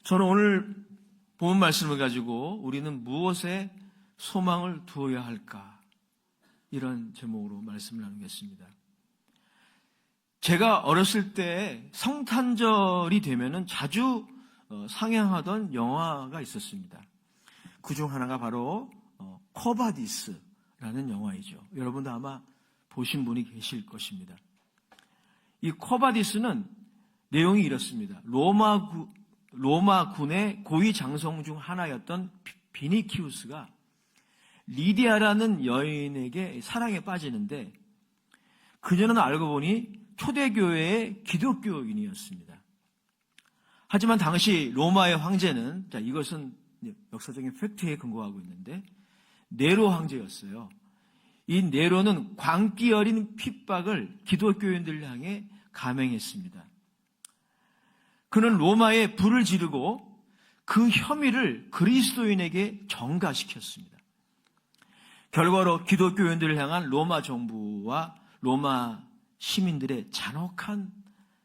저는 오늘 본 말씀을 가지고 우리는 무엇에 소망을 두어야 할까? 이런 제목으로 말씀을 나누겠습니다. 제가 어렸을 때 성탄절이 되면은 자주 상영하던 영화가 있었습니다. 그중 하나가 바로 코바디스라는 영화이죠. 여러분도 아마 보신 분이 계실 것입니다. 이 코바디스는 내용이 이렇습니다. 로마 군의 고위 장성 중 하나였던 비니키우스가 리디아라는 여인에게 사랑에 빠지는데 그녀는 알고 보니 초대교회의 기독교인이었습니다. 하지만 당시 로마의 황제는, 이것은 역사적인 팩트에 근거하고 있는데 네로 황제였어요. 이 네로는 광기 어린 핍박을 기독교인들 향해 감행했습니다. 그는 로마에 불을 지르고 그 혐의를 그리스도인에게 전가시켰습니다. 결과로 기독교인들을 향한 로마 정부와 로마 시민들의 잔혹한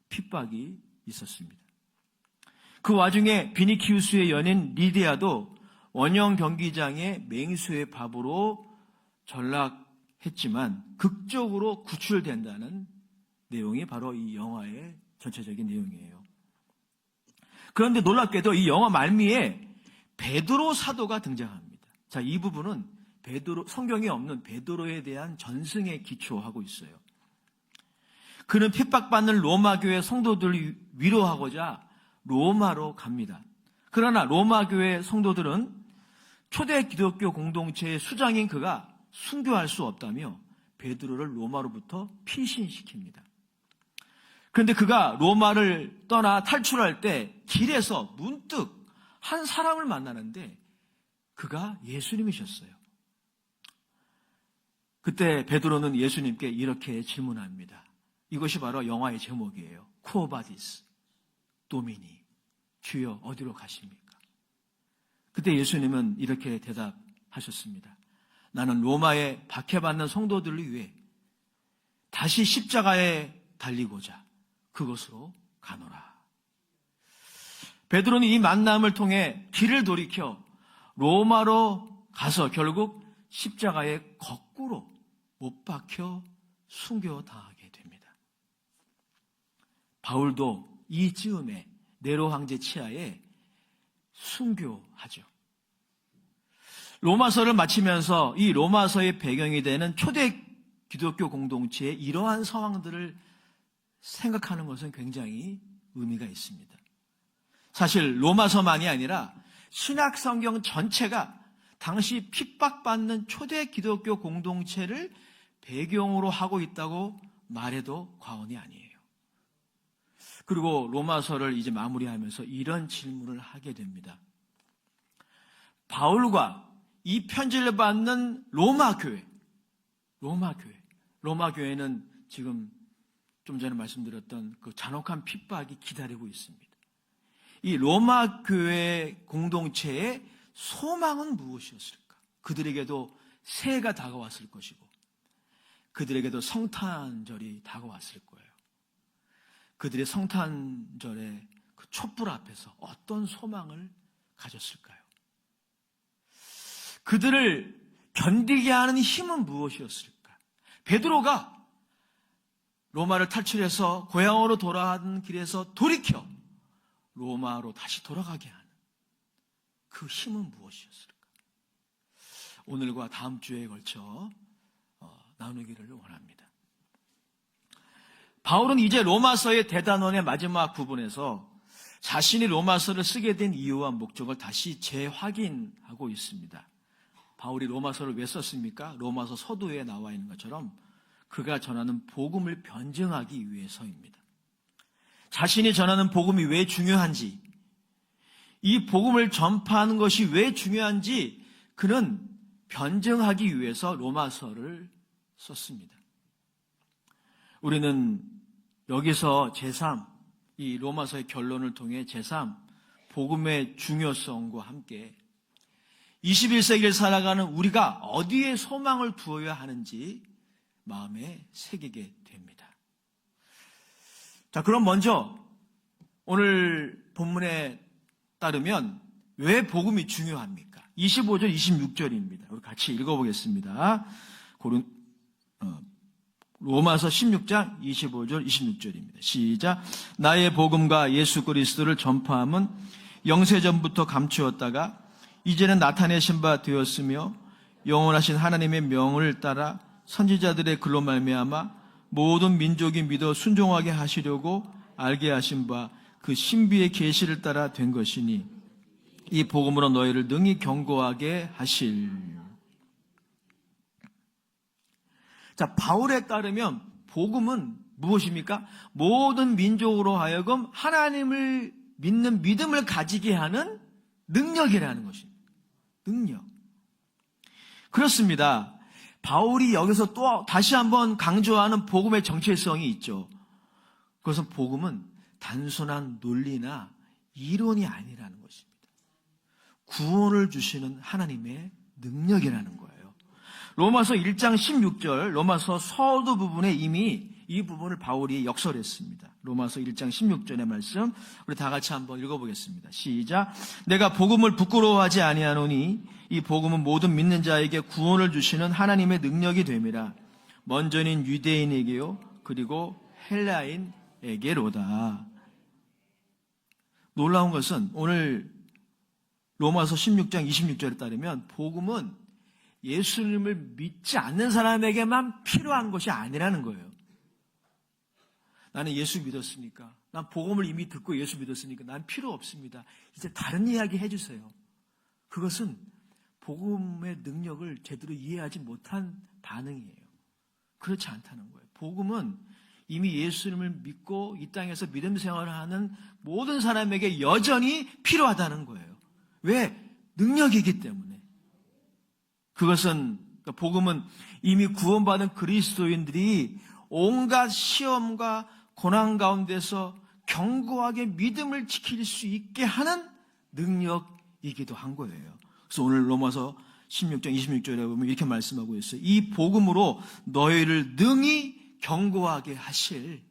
핍박이 있었습니다. 그 와중에 비니키우스의 연인 리디아도 원형 경기장의 맹수의 밥으로 전락했지만 극적으로 구출된다는 내용이 바로 이 영화의 전체적인 내용이에요. 그런데 놀랍게도 이 영화 말미에 베드로 사도가 등장합니다. 자, 이 부분은 성경에 없는 베드로에 대한 전승에 기초하고 있어요. 그는 핍박받는 로마 교회 성도들을 위로하고자 로마로 갑니다. 그러나 로마 교회 성도들은 초대 기독교 공동체의 수장인 그가 순교할 수 없다며 베드로를 로마로부터 피신시킵니다. 그런데 그가 로마를 떠나 탈출할 때 길에서 문득 한 사람을 만나는데 그가 예수님이셨어요. 그때 베드로는 예수님께 이렇게 질문합니다. 이것이 바로 영화의 제목이에요. 쿠오바디스 도미니, 주여 어디로 가십니까? 그때 예수님은 이렇게 대답하셨습니다. 나는 로마에 박해받는 성도들을 위해 다시 십자가에 달리고자 그곳으로 가노라. 베드로는 이 만남을 통해 길을 돌이켜 로마로 가서 결국 십자가에 거꾸로 못 박혀 순교당하게 됩니다. 바울도 이 즈음에 네로 황제 치하에 순교하죠. 로마서를 마치면서 이 로마서의 배경이 되는 초대 기독교 공동체의 이러한 상황들을 생각하는 것은 굉장히 의미가 있습니다. 사실 로마서만이 아니라 신약 성경 전체가 당시 핍박받는 초대 기독교 공동체를 배경으로 하고 있다고 말해도 과언이 아니에요. 그리고 로마서를 이제 마무리하면서 이런 질문을 하게 됩니다. 바울과 이 편지를 받는 로마 교회는 지금 좀 전에 말씀드렸던 그 잔혹한 핍박이 기다리고 있습니다. 이 로마 교회 공동체의 소망은 무엇이었을까? 그들에게도 새해가 다가왔을 것이고 그들에게도 성탄절이 다가왔을 거예요. 그들의 성탄절의 그 촛불 앞에서 어떤 소망을 가졌을까요? 그들을 견디게 하는 힘은 무엇이었을까? 베드로가 로마를 탈출해서 고향으로 돌아가는 길에서 돌이켜 로마로 다시 돌아가게 하는 그 힘은 무엇이었을까? 오늘과 다음 주에 걸쳐 나누기를 원합니다. 바울은 이제 로마서의 대단원의 마지막 부분에서 자신이 로마서를 쓰게 된 이유와 목적을 다시 재확인하고 있습니다. 바울이 로마서를 왜 썼습니까? 로마서 서두에 나와 있는 것처럼 그가 전하는 복음을 변증하기 위해서입니다. 자신이 전하는 복음이 왜 중요한지, 이 복음을 전파하는 것이 왜 중요한지 그는 변증하기 위해서 로마서를 썼습니다. 우리는 여기서 제3, 이 로마서의 결론을 통해 제3, 복음의 중요성과 함께 21세기를 살아가는 우리가 어디에 소망을 두어야 하는지 마음에 새기게 됩니다. 자, 그럼 먼저 오늘 본문의 따르면 왜 복음이 중요합니까? 25절, 26절입니다. 우리 같이 읽어보겠습니다. 로마서 16장 25절, 26절입니다. 시작. 나의 복음과 예수 그리스도를 전파함은 영세전부터 감추었다가 이제는 나타내신 바 되었으며 영원하신 하나님의 명을 따라 선지자들의 글로 말미암아 모든 민족이 믿어 순종하게 하시려고 알게 하신 바 그 신비의 계시를 따라 된 것이니 이 복음으로 너희를 능히 경고하게 하실. 자, 바울에 따르면 복음은 무엇입니까? 모든 민족으로 하여금 하나님을 믿는 믿음을 가지게 하는 능력이라는 것입니다. 능력. 그렇습니다. 바울이 여기서 또 다시 한번 강조하는 복음의 정체성이 있죠. 그것은 복음은 단순한 논리나 이론이 아니라는 것입니다. 구원을 주시는 하나님의 능력이라는 거예요. 로마서 1장 16절, 로마서 서두 부분에 이미 이 부분을 바울이 역설했습니다. 로마서 1장 16절의 말씀 우리 다 같이 한번 읽어보겠습니다. 시작. 내가 복음을 부끄러워하지 아니하노니 이 복음은 모든 믿는 자에게 구원을 주시는 하나님의 능력이 됨이라. 먼저는 유대인에게요 그리고 헬라인에게로다. 놀라운 것은 오늘 로마서 16장 26절에 따르면 복음은 예수님을 믿지 않는 사람에게만 필요한 것이 아니라는 거예요. 나는 예수 믿었으니까, 난 복음을 이미 듣고 예수 믿었으니까 난 필요 없습니다. 이제 다른 이야기 해주세요. 그것은 복음의 능력을 제대로 이해하지 못한 반응이에요. 그렇지 않다는 거예요. 복음은 이미 예수님을 믿고 이 땅에서 믿음 생활을 하는 모든 사람에게 여전히 필요하다는 거예요. 왜? 능력이기 때문에. 그것은, 복음은 이미 구원받은 그리스도인들이 온갖 시험과 고난 가운데서 견고하게 믿음을 지킬 수 있게 하는 능력이기도 한 거예요. 그래서 오늘 로마서 16장 26절에 보면 이렇게 말씀하고 있어요. 이 복음으로 너희를 능히 견고하게 하실.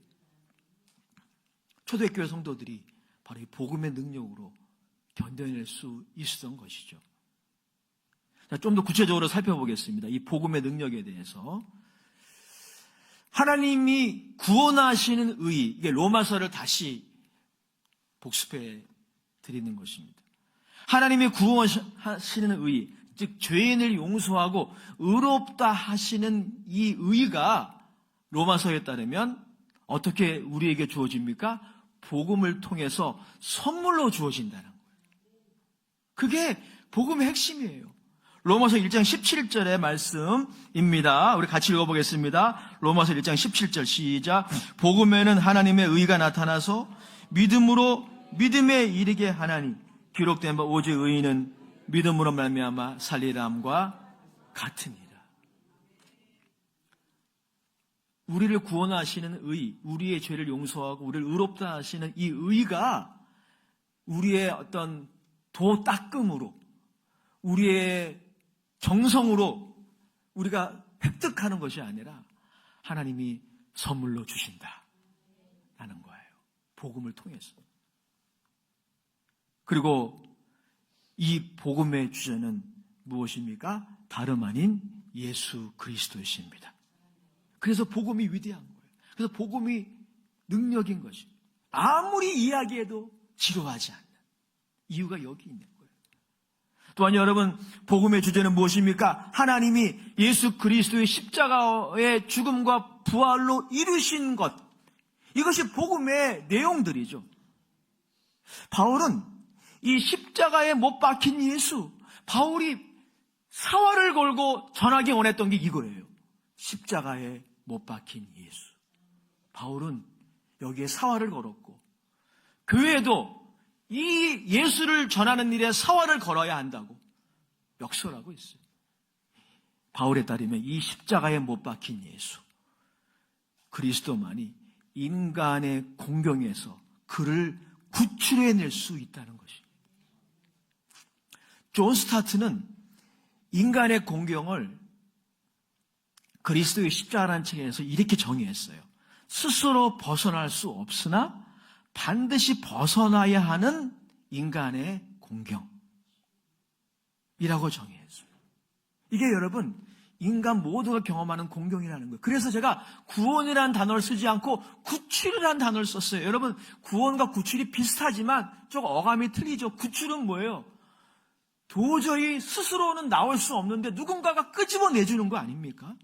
초대교회 성도들이 바로 이 복음의 능력으로 견뎌낼 수 있었던 것이죠. 자, 좀 더 구체적으로 살펴보겠습니다. 이 복음의 능력에 대해서. 하나님이 구원하시는 의, 이게 로마서를 다시 복습해 드리는 것입니다. 하나님이 구원하시는 의, 즉 죄인을 용서하고 의롭다 하시는 이 의가 로마서에 따르면 어떻게 우리에게 주어집니까? 복음을 통해서 선물로 주어진다는 거예요. 그게 복음의 핵심이에요. 로마서 1장 17절의 말씀입니다. 우리 같이 읽어보겠습니다. 로마서 1장 17절 시작. 복음에는 하나님의 의가 나타나서 믿음으로 믿음에 이르게 하나니 기록된 바 오직 의인은 믿음으로 말미암아 살리라 함과 같으니라. 우리를 구원하시는 의, 우리의 죄를 용서하고 우리를 의롭다 하시는 이 의가 우리의 어떤 도 닦음으로, 우리의 정성으로 우리가 획득하는 것이 아니라 하나님이 선물로 주신다라는 거예요. 복음을 통해서. 그리고 이 복음의 주제는 무엇입니까? 다름 아닌 예수 그리스도이십니다. 그래서 복음이 위대한 거예요. 그래서 복음이 능력인 것입니다. 아무리 이야기해도 지루하지 않는 이유가 여기 있는 거예요. 또한 여러분, 복음의 주제는 무엇입니까? 하나님이 예수 그리스도의 십자가의 죽음과 부활로 이루신 것. 이것이 복음의 내용들이죠. 바울은 이 십자가에 못 박힌 예수, 바울이 사활을 걸고 전하기 원했던 게 이거예요. 십자가에 못 박힌 예수. 바울은 여기에 사활을 걸었고 그 외에도 이 예수를 전하는 일에 사활을 걸어야 한다고 역설하고 있어요. 바울에 따르면 이 십자가에 못 박힌 예수, 그리스도만이 인간의 공경에서 그를 구출해낼 수 있다는 것입니다. 존 스타트는 인간의 공경을 그리스도의 십자가라는 책에서 이렇게 정의했어요. 스스로 벗어날 수 없으나 반드시 벗어나야 하는 인간의 공경이라고 정의했어요. 이게 여러분 인간 모두가 경험하는 공경이라는 거예요. 그래서 제가 구원이라는 단어를 쓰지 않고 구출이라는 단어를 썼어요. 여러분 구원과 구출이 비슷하지만 좀 어감이 틀리죠. 구출은 뭐예요? 도저히 스스로는 나올 수 없는데 누군가가 끄집어내주는 거 아닙니까?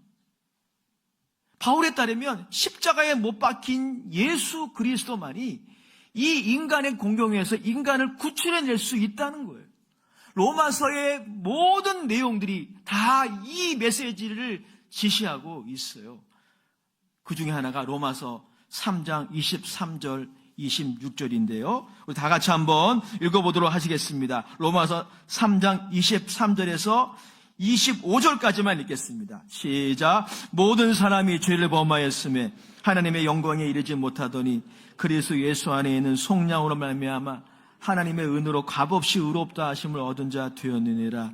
바울에 따르면 십자가에 못 박힌 예수 그리스도만이 이 인간의 공경에서 인간을 구출해낼 수 있다는 거예요. 로마서의 모든 내용들이 다 이 메시지를 지시하고 있어요. 그 중에 하나가 로마서 3장 23절 26절인데요. 우리 다 같이 한번 읽어보도록 하시겠습니다. 로마서 3장 23절에서 25절까지만 읽겠습니다. 시작. 모든 사람이 죄를 범하였음에 하나님의 영광에 이르지 못하더니 그리스도 예수 안에 있는 속량으로 말미암아 하나님의 은혜로 값없이 의롭다 하심을 얻은 자 되었느니라.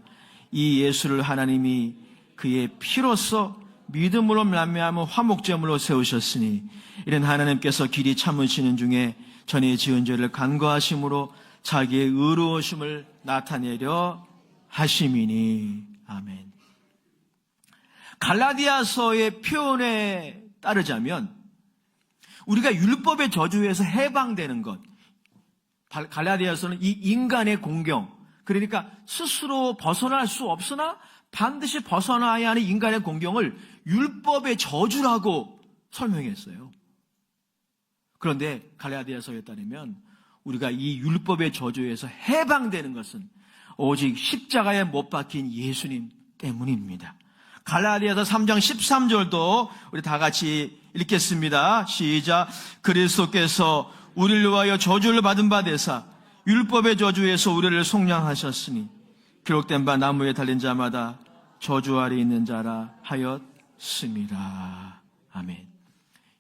이 예수를 하나님이 그의 피로써 믿음으로 말미암아 화목제물로 세우셨으니 이는 하나님께서 길이 참으시는 중에 전에 지은 죄를 간과하심으로 자기의 의로우심을 나타내려 하심이니. 아멘. 갈라디아서의 표현에 따르자면 우리가 율법의 저주에서 해방되는 것, 갈라디아서는 이 인간의 공경, 그러니까 스스로 벗어날 수 없으나 반드시 벗어나야 하는 인간의 공경을 율법의 저주라고 설명했어요. 그런데 갈라디아서에 따르면 우리가 이 율법의 저주에서 해방되는 것은 오직 십자가에 못 박힌 예수님 때문입니다. 갈라디아서 3장 13절도 우리 다 같이 읽겠습니다. 시작. 그리스도께서 우리를 위하여 저주를 받은 바 되사 율법의 저주에서 우리를 속량하셨으니 기록된 바 나무에 달린 자마다 저주 아래 있는 자라 하였습니다. 아멘.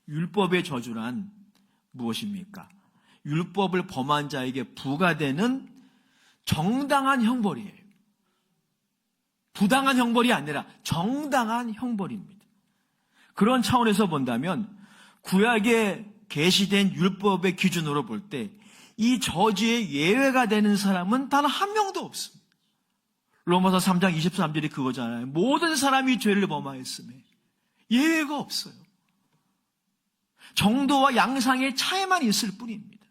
율법의 저주란 무엇입니까? 율법을 범한 자에게 부과되는 정당한 형벌이에요. 부당한 형벌이 아니라 정당한 형벌입니다. 그런 차원에서 본다면 구약에 계시된 율법의 기준으로 볼 때 이 저주의 예외가 되는 사람은 단 한 명도 없습니다. 로마서 3장 23절이 그거잖아요. 모든 사람이 죄를 범하였음에 예외가 없어요. 정도와 양상의 차이만 있을 뿐입니다.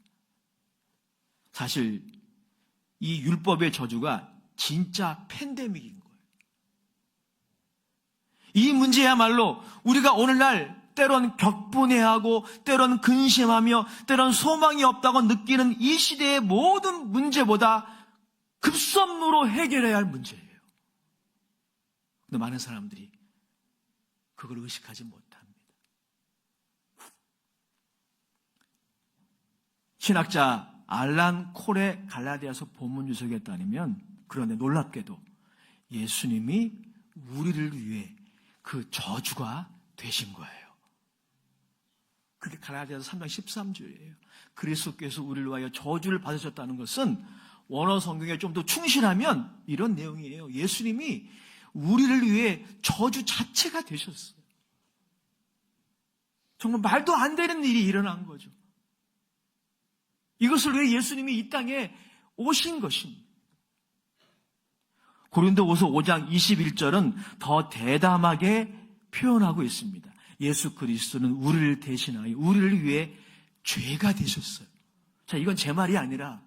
사실 이 율법의 저주가 진짜 팬데믹인 거예요. 이 문제야말로 우리가 오늘날 때론 격분해하고 때론 근심하며 때론 소망이 없다고 느끼는 이 시대의 모든 문제보다 급선무로 해결해야 할 문제예요. 근데 많은 사람들이 그걸 의식하지 못합니다. 신학자 알란 콜의 갈라디아서 본문 유석에 따르면 그런데 놀랍게도 예수님이 우리를 위해 그 저주가 되신 거예요. 그게 갈라디아서 3장 13절이에요. 그리스도께서 우리를 위하여 저주를 받으셨다는 것은 원어 성경에 좀 더 충실하면 이런 내용이에요. 예수님이 우리를 위해 저주 자체가 되셨어요. 정말 말도 안 되는 일이 일어난 거죠. 이것을 위해 예수님이 이 땅에 오신 것입니다. 고린도후서 5장 21절은 더 대담하게 표현하고 있습니다. 예수 그리스도는 우리를 대신하여 우리를 위해 죄가 되셨어요. 자, 이건 제 말이 아니라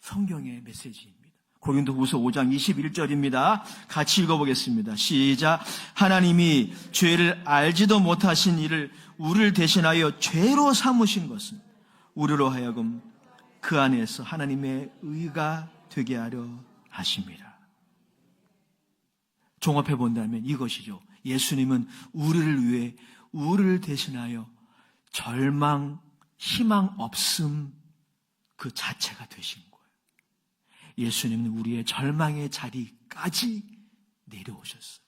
성경의 메시지입니다. 고린도후서 5장 21절입니다. 같이 읽어보겠습니다. 시작. 하나님이 죄를 알지도 못하신 이를 우리를 대신하여 죄로 삼으신 것은 우리로 하여금 그 안에서 하나님의 의가 되게 하려 하심이라. 종합해 본다면 이것이죠. 예수님은 우리를 위해 우리를 대신하여 절망, 희망 없음 그 자체가 되신 거예요. 예수님은 우리의 절망의 자리까지 내려오셨어요.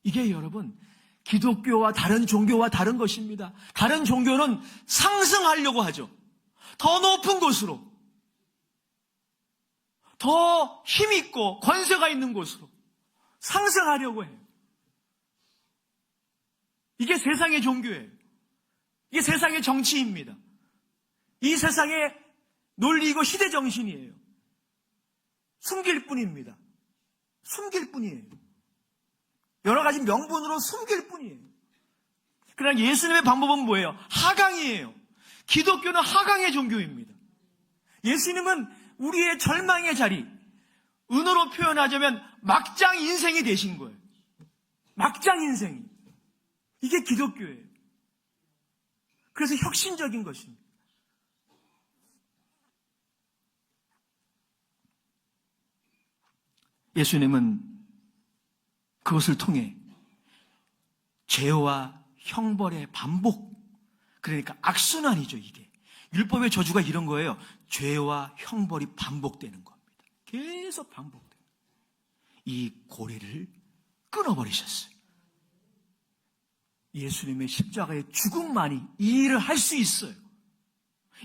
이게 여러분 기독교와 다른 종교와 다른 것입니다. 다른 종교는 상승하려고 하죠. 더 높은 곳으로, 더 힘있고 권세가 있는 곳으로 상승하려고 해요. 이게 세상의 종교예요. 이게 세상의 정치입니다. 이 세상의 논리이고 시대 정신이에요. 숨길 뿐입니다. 숨길 뿐이에요. 여러 가지 명분으로 숨길 뿐이에요. 그러나 예수님의 방법은 뭐예요? 하강이에요. 기독교는 하강의 종교입니다. 예수님은 우리의 절망의 자리, 은어로 표현하자면 막장 인생이 되신 거예요. 막장 인생이. 이게 기독교예요. 그래서 혁신적인 것입니다. 예수님은 그것을 통해 죄와 형벌의 반복, 그러니까 악순환이죠, 이게. 율법의 저주가 이런 거예요. 죄와 형벌이 반복되는 겁니다. 계속 반복돼요. 이 고리를 끊어버리셨어요. 예수님의 십자가의 죽음만이 이 일을 할 수 있어요.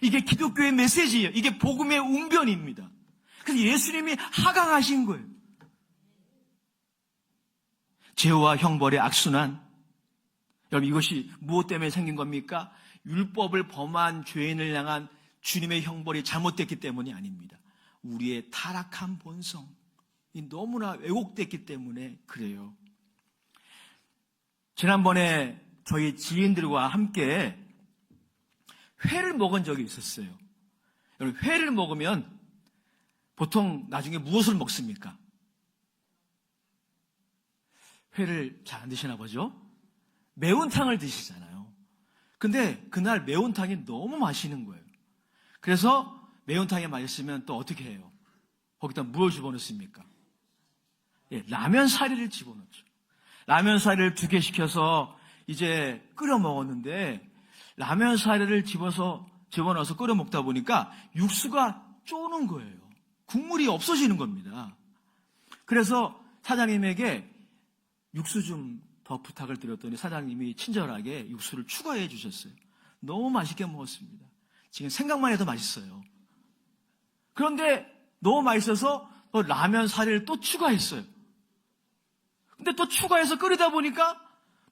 이게 기독교의 메시지예요. 이게 복음의 웅변입니다. 그래서 예수님이 하강하신 거예요. 죄와 형벌의 악순환. 여러분, 이것이 무엇 때문에 생긴 겁니까? 율법을 범한 죄인을 향한 주님의 형벌이 잘못됐기 때문이 아닙니다. 우리의 타락한 본성이 너무나 왜곡됐기 때문에 그래요. 지난번에 저희 지인들과 함께 회를 먹은 적이 있었어요. 여러분, 회를 먹으면 보통 나중에 무엇을 먹습니까? 회를 잘 안 드시나 보죠? 매운탕을 드시잖아요. 근데 그날 매운탕이 너무 맛있는 거예요. 그래서 매운탕이 맛있으면 또 어떻게 해요? 거기다 뭘 집어넣습니까? 예, 라면 사리를 집어넣죠. 라면 사리를 2개 시켜서 이제 끓여 먹었는데 라면 사리를 집어넣어서 끓여 먹다 보니까 육수가 쪼는 거예요. 국물이 없어지는 겁니다. 그래서 사장님에게 육수 좀 더 부탁을 드렸더니 사장님이 친절하게 육수를 추가해 주셨어요. 너무 맛있게 먹었습니다. 지금 생각만 해도 맛있어요. 그런데 너무 맛있어서 또 라면 사리를 또 추가했어요. 근데 또 추가해서 끓이다 보니까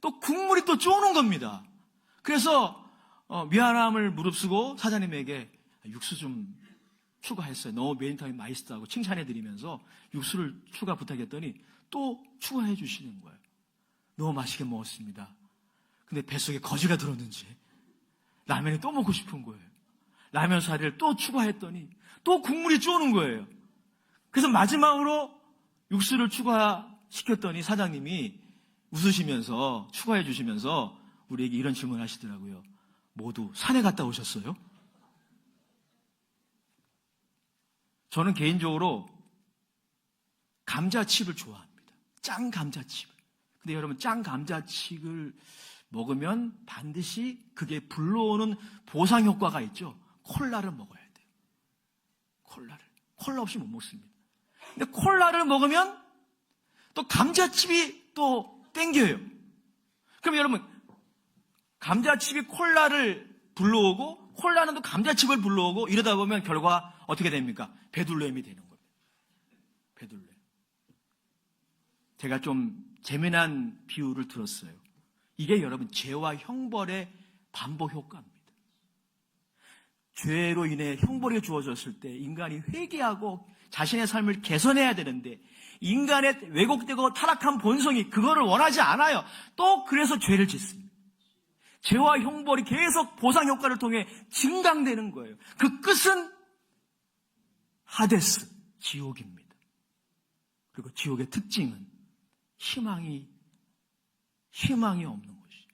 또 국물이 또 쪼는 겁니다. 그래서 미안함을 무릅쓰고 사장님에게 육수 좀 추가했어요. 너무 매운탕이 맛있다고 칭찬해드리면서 육수를 추가 부탁했더니 또 추가해 주시는 거예요. 너무 맛있게 먹었습니다. 근데 뱃속에 거지가 들었는지 라면이 또 먹고 싶은 거예요. 라면 사리를 또 추가했더니 또 국물이 쪼는 거예요. 그래서 마지막으로 육수를 추가시켰더니 사장님이 웃으시면서 추가해 주시면서 우리에게 이런 질문을 하시더라고요. 모두 산에 갔다 오셨어요? 저는 개인적으로 감자칩을 좋아합니다. 짱 감자칩. 근데 여러분, 짱 감자칩을 먹으면 반드시 그게 불러오는 보상 효과가 있죠. 콜라를 먹어야 돼요. 콜라 없이 못 먹습니다. 근데 콜라를 먹으면 또 감자칩이 또 땡겨요. 그럼 여러분, 감자칩이 콜라를 불러오고 콜라는 또 감자칩을 불러오고 이러다 보면 결과 어떻게 됩니까? 배둘렘이 되는 겁니다. 배둘렘. 제가 좀 재미난 비유를 들었어요. 이게 여러분 죄와 형벌의 반복 효과입니다. 죄로 인해 형벌이 주어졌을 때 인간이 회개하고 자신의 삶을 개선해야 되는데 인간의 왜곡되고 타락한 본성이 그거를 원하지 않아요. 또 그래서 죄를 짓습니다. 죄와 형벌이 계속 보상 효과를 통해 증강되는 거예요. 그 끝은 하데스, 지옥입니다. 그리고 지옥의 특징은 희망이 없는 것이죠.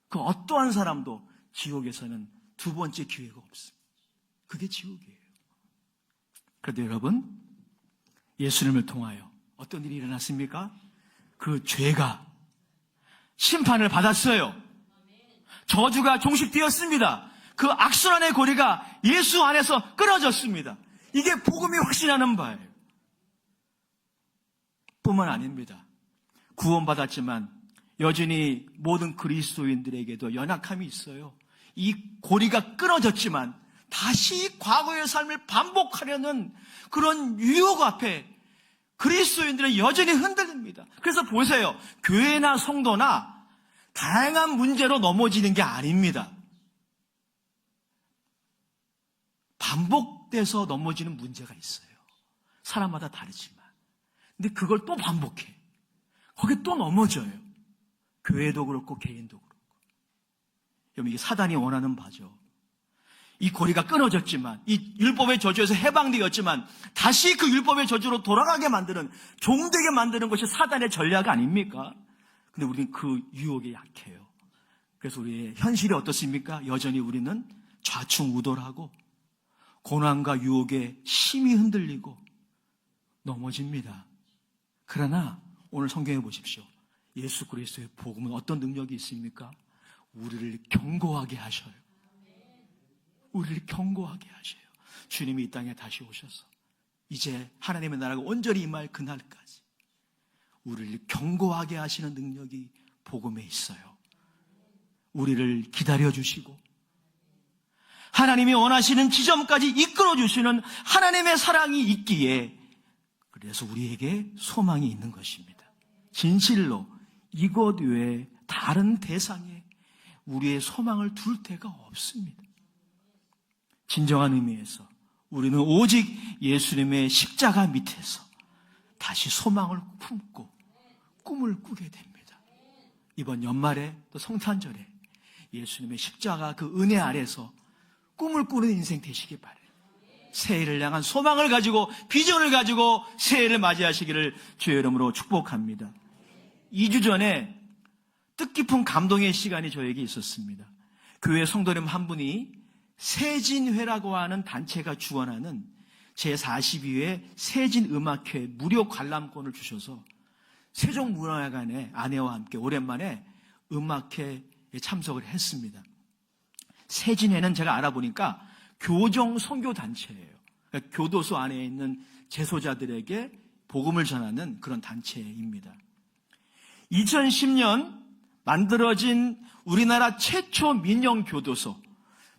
그 어떠한 사람도 지옥에서는 2번째 기회가 없습니다. 그게 지옥이에요. 그런데 여러분, 예수님을 통하여 어떤 일이 일어났습니까? 그 죄가 심판을 받았어요. 저주가 종식되었습니다. 그 악순환의 고리가 예수 안에서 끊어졌습니다. 이게 복음이 확신하는 바예요. 뿐만 아닙니다. 구원받았지만 여전히 모든 그리스도인들에게도 연약함이 있어요. 이 고리가 끊어졌지만 다시 과거의 삶을 반복하려는 그런 유혹 앞에 그리스도인들은 여전히 흔들립니다. 그래서 보세요. 교회나 성도나 다양한 문제로 넘어지는 게 아닙니다. 반복 반복돼서 넘어지는 문제가 있어요. 사람마다 다르지만. 근데 그걸 또 반복해. 거기에 또 넘어져요. 교회도 그렇고 개인도 그렇고. 여러분, 이게 사단이 원하는 바죠. 이 고리가 끊어졌지만, 이 율법의 저주에서 해방되었지만 다시 그 율법의 저주로 돌아가게 만드는, 종되게 만드는 것이 사단의 전략 아닙니까? 근데 우리는 그 유혹에 약해요. 그래서 우리의 현실이 어떻습니까? 여전히 우리는 좌충우돌하고 고난과 유혹에 심히 흔들리고 넘어집니다. 그러나 오늘 성경에 보십시오. 예수 그리스도의 복음은 어떤 능력이 있습니까? 우리를 견고하게 하셔요. 우리를 견고하게 하셔요. 주님이 이 땅에 다시 오셔서 이제 하나님의 나라가 온전히 임할 그날까지 우리를 견고하게 하시는 능력이 복음에 있어요. 우리를 기다려주시고 하나님이 원하시는 지점까지 이끌어주시는 하나님의 사랑이 있기에, 그래서 우리에게 소망이 있는 것입니다. 진실로 이것 외에 다른 대상에 우리의 소망을 둘 데가 없습니다. 진정한 의미에서 우리는 오직 예수님의 십자가 밑에서 다시 소망을 품고 꿈을 꾸게 됩니다. 이번 연말에 또 성탄절에 예수님의 십자가 그 은혜 아래서 꿈을 꾸는 인생 되시기 바라요. 새해를 향한 소망을 가지고 비전을 가지고 새해를 맞이하시기를 주의 이름으로 축복합니다. 2주 전에 뜻깊은 감동의 시간이 저에게 있었습니다. 교회 성도님 한 분이 세진회라고 하는 단체가 주관하는 제42회 세진음악회 무료 관람권을 주셔서 세종문화회관에 아내와 함께 오랜만에 음악회에 참석을 했습니다. 세진회는 제가 알아보니까 교정 선교단체예요. 그러니까 교도소 안에 있는 재소자들에게 복음을 전하는 그런 단체입니다. 2010년 만들어진 우리나라 최초 민영교도소,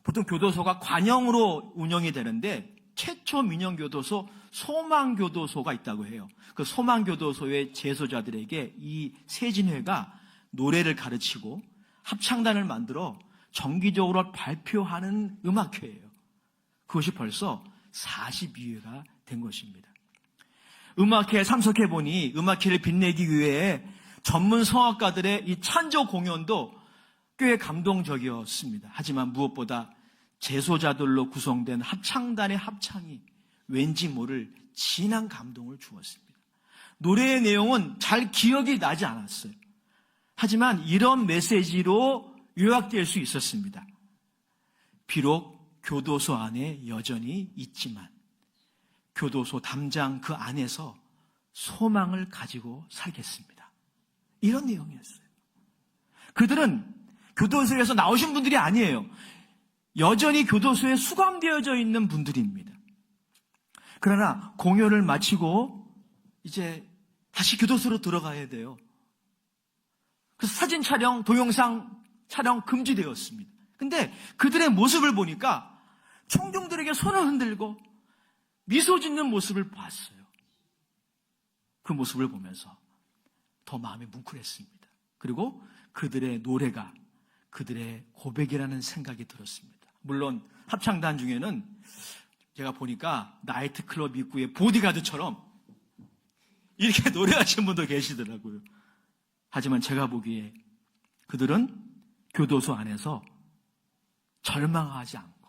보통 교도소가 관영으로 운영이 되는데 최초 민영교도소 소망교도소가 있다고 해요. 그 소망교도소의 재소자들에게 이 세진회가 노래를 가르치고 합창단을 만들어 정기적으로 발표하는 음악회예요. 그것이 벌써 42회가 된 것입니다. 음악회에 참석해보니 음악회를 빛내기 위해 전문 성악가들의 이 찬조 공연도 꽤 감동적이었습니다. 하지만 무엇보다 재소자들로 구성된 합창단의 합창이 왠지 모를 진한 감동을 주었습니다. 노래의 내용은 잘 기억이 나지 않았어요. 하지만 이런 메시지로 요약될 수 있었습니다. 비록 교도소 안에 여전히 있지만 교도소 담장 그 안에서 소망을 가지고 살겠습니다. 이런 내용이었어요. 그들은 교도소에서 나오신 분들이 아니에요. 여전히 교도소에 수감되어져 있는 분들입니다. 그러나 공연을 마치고 이제 다시 교도소로 들어가야 돼요. 그래서 사진 촬영, 동영상 촬영 금지되었습니다. 근데 그들의 모습을 보니까 청중들에게 손을 흔들고 미소 짓는 모습을 봤어요. 그 모습을 보면서 더 마음이 뭉클했습니다. 그리고 그들의 노래가 그들의 고백이라는 생각이 들었습니다. 물론 합창단 중에는 제가 보니까 나이트클럽 입구의 보디가드처럼 이렇게 노래하시는 분도 계시더라고요. 하지만 제가 보기에 그들은 교도소 안에서 절망하지 않고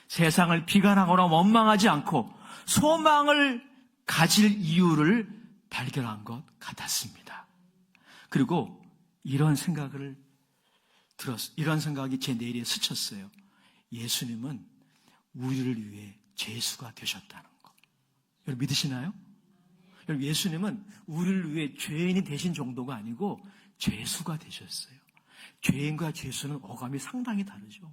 세상을 비관하거나 원망하지 않고 소망을 가질 이유를 발견한 것 같았습니다. 그리고 이런 생각이 제 뇌리에 스쳤어요. 예수님은 우리를 위해 죄수가 되셨다는 것. 여러분 믿으시나요? 여러분 예수님은 우리를 위해 죄인이 되신 정도가 아니고 죄수가 되셨어요. 죄인과 죄수는 어감이 상당히 다르죠.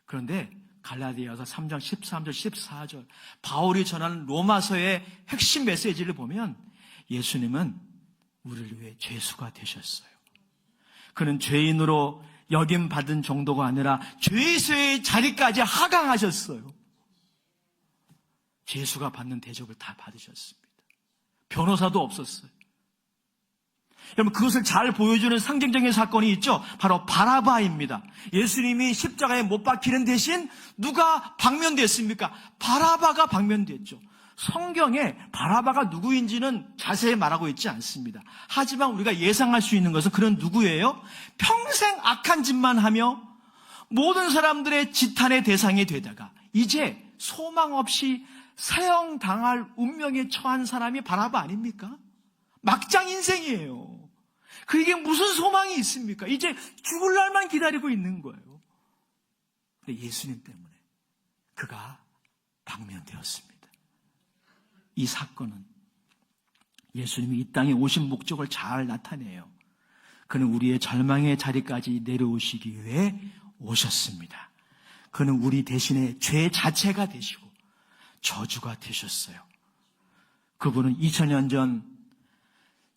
그런데 갈라디아서 3장 13절 14절 바울이 전하는 로마서의 핵심 메시지를 보면 예수님은 우리를 위해 죄수가 되셨어요. 그는 죄인으로 여김받은 정도가 아니라 죄수의 자리까지 하강하셨어요. 죄수가 받는 대접을 다 받으셨습니다. 변호사도 없었어요. 여러분, 그것을 잘 보여주는 상징적인 사건이 있죠. 바로 바라바입니다. 예수님이 십자가에 못 박히는 대신 누가 방면됐습니까? 바라바가 방면됐죠. 성경에 바라바가 누구인지는 자세히 말하고 있지 않습니다. 하지만 우리가 예상할 수 있는 것은 그런 누구예요? 평생 악한 짓만 하며 모든 사람들의 지탄의 대상이 되다가 이제 소망 없이 사형당할 운명에 처한 사람이 바라바 아닙니까? 막장 인생이에요. 그에게 무슨 소망이 있습니까? 이제 죽을 날만 기다리고 있는 거예요. 근데 예수님 때문에 그가 방면되었습니다. 이 사건은 예수님이 이 땅에 오신 목적을 잘 나타내요. 그는 우리의 절망의 자리까지 내려오시기 위해 오셨습니다. 그는 우리 대신에 죄 자체가 되시고 저주가 되셨어요. 그분은 2000년 전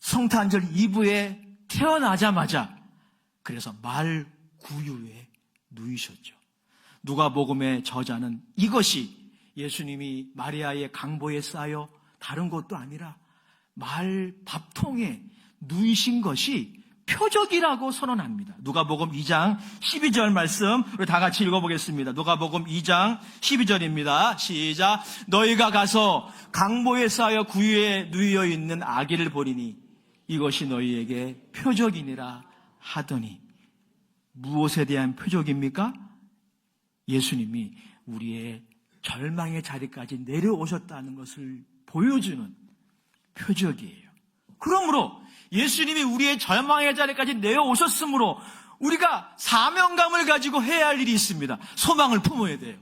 성탄절 이브에 태어나자마자 그래서 말 구유에 누이셨죠. 누가복음의 저자는 이것이 예수님이 마리아의 강보에 쌓여 다른 것도 아니라 말 밥통에 누이신 것이 표적이라고 선언합니다. 누가복음 2장 12절 말씀 우리 다 같이 읽어보겠습니다. 누가복음 2장 12절입니다. 시작. 너희가 가서 강보에 쌓여 구유에 누이어 있는 아기를 보리니 이것이 너희에게 표적이니라 하더니 무엇에 대한 표적입니까? 예수님이 우리의 절망의 자리까지 내려오셨다는 것을 보여주는 표적이에요. 그러므로 예수님이 우리의 절망의 자리까지 내려오셨으므로 우리가 사명감을 가지고 해야 할 일이 있습니다. 소망을 품어야 돼요.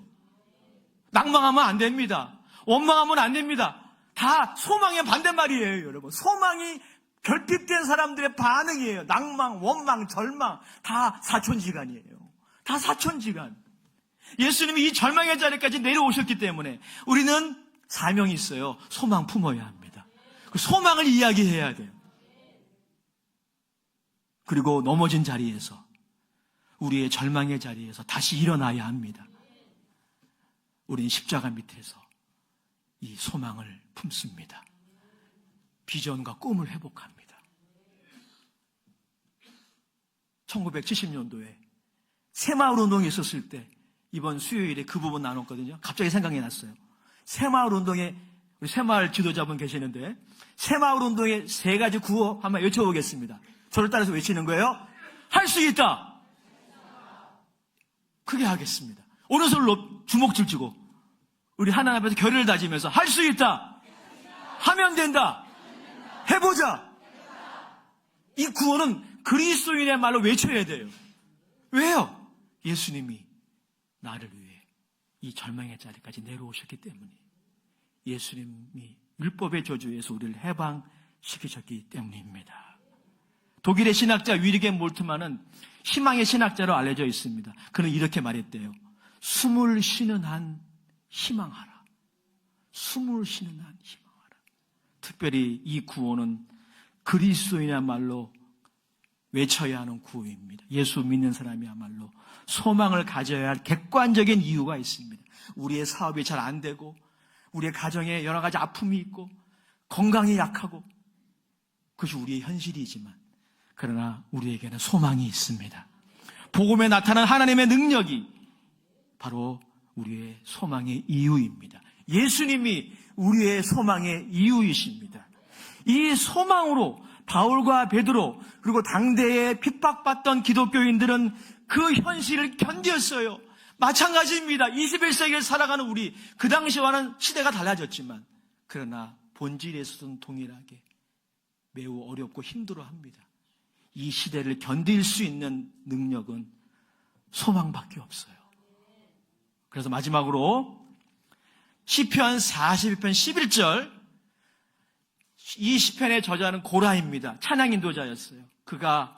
낭망하면 안 됩니다. 원망하면 안 됩니다. 다 소망의 반대말이에요, 여러분. 소망이 결핍된 사람들의 반응이에요. 낭망, 원망, 절망 다 사촌지간이에요. 다 사촌지간. 예수님이 이 절망의 자리까지 내려오셨기 때문에 우리는 사명이 있어요. 소망 품어야 합니다. 그 소망을 이야기해야 돼요. 그리고 넘어진 자리에서 우리의 절망의 자리에서 다시 일어나야 합니다. 우리는 십자가 밑에서 이 소망을 품습니다. 비전과 꿈을 회복합니다. 1970년도에 새마을 운동이 있었을 때 이번 수요일에 그 부분 나눴거든요. 갑자기 생각이 났어요. 새마을 운동에 우리 새마을 지도자분 계시는데 새마을 운동의 세 가지 구호 한번 외쳐보겠습니다. 저를 따라서 외치는 거예요. 할 수 있다. 크게 하겠습니다. 오른손으로 주먹질 쥐고 우리 하나님 앞에서 결의를 다지면서 할 수 있다. 하면 된다. 해보자. 이 구호는 그리스도인의 말로 외쳐야 돼요. 왜요? 예수님이 나를 위해 이 절망의 자리까지 내려오셨기 때문에 예수님이 율법의 저주에서 우리를 해방시키셨기 때문입니다. 독일의 신학자 위리겐 몰트만은 희망의 신학자로 알려져 있습니다. 그는 이렇게 말했대요. 숨을 쉬는 한 희망하라. 숨을 쉬는 한 희망하라. 특별히 이 구호는 그리스도인이야말로 외쳐야 하는 구호입니다. 예수 믿는 사람이야말로 소망을 가져야 할 객관적인 이유가 있습니다. 우리의 사업이 잘 안 되고 우리의 가정에 여러 가지 아픔이 있고 건강이 약하고 그것이 우리의 현실이지만 그러나 우리에게는 소망이 있습니다. 복음에 나타난 하나님의 능력이 바로 우리의 소망의 이유입니다. 예수님이 우리의 소망의 이유이십니다. 이 소망으로 바울과 베드로 그리고 당대에 핍박받던 기독교인들은 그 현실을 견뎠어요. 마찬가지입니다. 21세기를 살아가는 우리 그 당시와는 시대가 달라졌지만 그러나 본질에서는 동일하게 매우 어렵고 힘들어합니다. 이 시대를 견딜 수 있는 능력은 소망밖에 없어요. 그래서 마지막으로 시편 41편 11절 이 시편의 저자는 고라입니다. 찬양 인도자였어요. 그가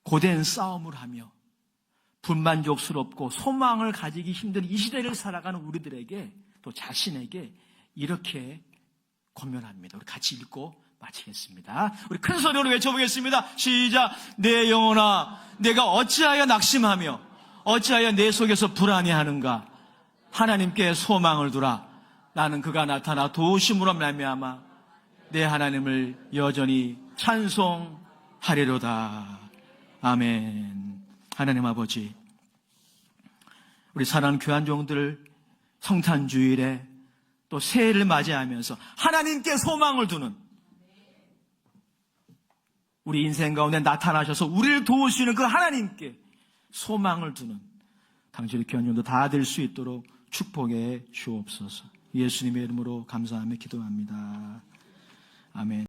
고된 싸움을 하며 불만족스럽고 소망을 가지기 힘든 이 시대를 살아가는 우리들에게 또 자신에게 이렇게 권면합니다. 우리 같이 읽고 마치겠습니다. 우리 큰 소리로 외쳐보겠습니다. 시작. 내 영혼아 내가 어찌하여 낙심하며 어찌하여 내 속에서 불안해하는가. 하나님께 소망을 두라. 나는 그가 나타나 도우심으로 말미암아 내 하나님을 여전히 찬송하리로다. 아멘. 하나님 아버지, 우리 사랑하는 교한 종들 성탄주일에 또 새해를 맞이하면서 하나님께 소망을 두는, 우리 인생 가운데 나타나셔서 우리를 도우시는 그 하나님께 소망을 두는 당신의 교한 종들 다 될 수 있도록 축복해 주옵소서. 예수님의 이름으로 감사하며 기도합니다. 아멘.